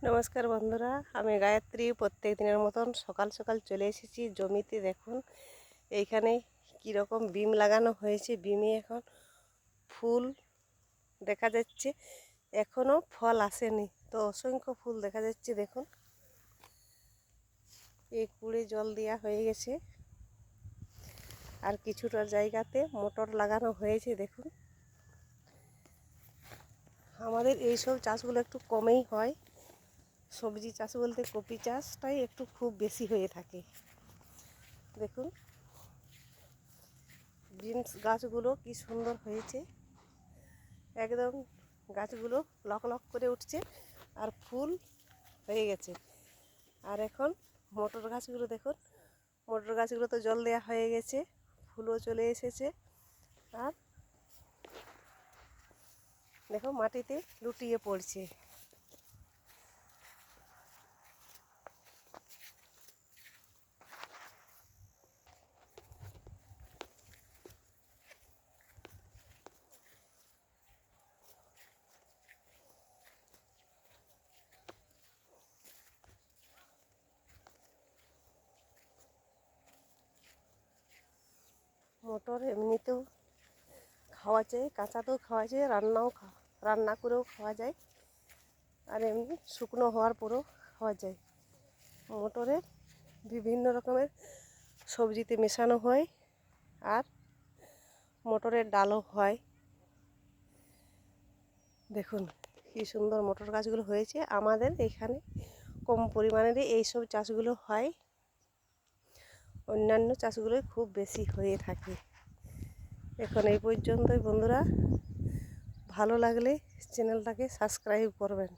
নমস্কার বন্ধুরা, আমি গায়ত্রী। প্রত্যেক দিনের মতন সকাল সকাল চলে এসেছি জমিতে। দেখুন এইখানে কীরকম বিম লাগানো হয়েছে। বিমে এখন ফুল দেখা যাচ্ছে, এখনও ফল আসেনি, তো অসংখ্য ফুল দেখা যাচ্ছে। দেখুন এই কুড়ে জল দেওয়া হয়ে গেছে, আর কিছুটা জায়গাতে মোটর লাগানো হয়েছে। দেখুন আমাদের এইসব চাষগুলো একটু কমেই হয়। সবজি চাষ বলতে কপি চাষটাই একটু খুব বেশি হয়ে থাকে। দেখুন বিনস গাছগুলো কি সুন্দর হয়েছে, একদম গাছগুলো লক লক করে উঠছে আর ফুল হয়ে গেছে। আর এখন মটর গাছগুলো দেখুন, মটর গাছগুলো তো জল দেওয়া হয়ে গেছে, ফুলও চলে এসেছে। আর দেখো মাটিতে লুটিয়ে পড়ছে। মটর এমনিতেও খাওয়া যায়, কাঁচাতেও খাওয়া যায়, রান্না করেও খাওয়া যায়, আর এমনি শুকনো হওয়ার পরেও খাওয়া যায়। মটরের বিভিন্ন রকমের সবজিতে মেশানো হয়, আর মটরের ডালও হয়। দেখুন কি সুন্দর মটর গাছগুলো হয়েছে। আমাদের এখানে কম পরিমাণেরই এইসব চাষগুলো হয়, অন্যান্য চাষগুলোই খুব বেশি হয়ে থাকে। এখন এই পর্যন্তই বন্ধুরা, ভালো লাগলে চ্যানেলটাকে সাবস্ক্রাইব করবেন।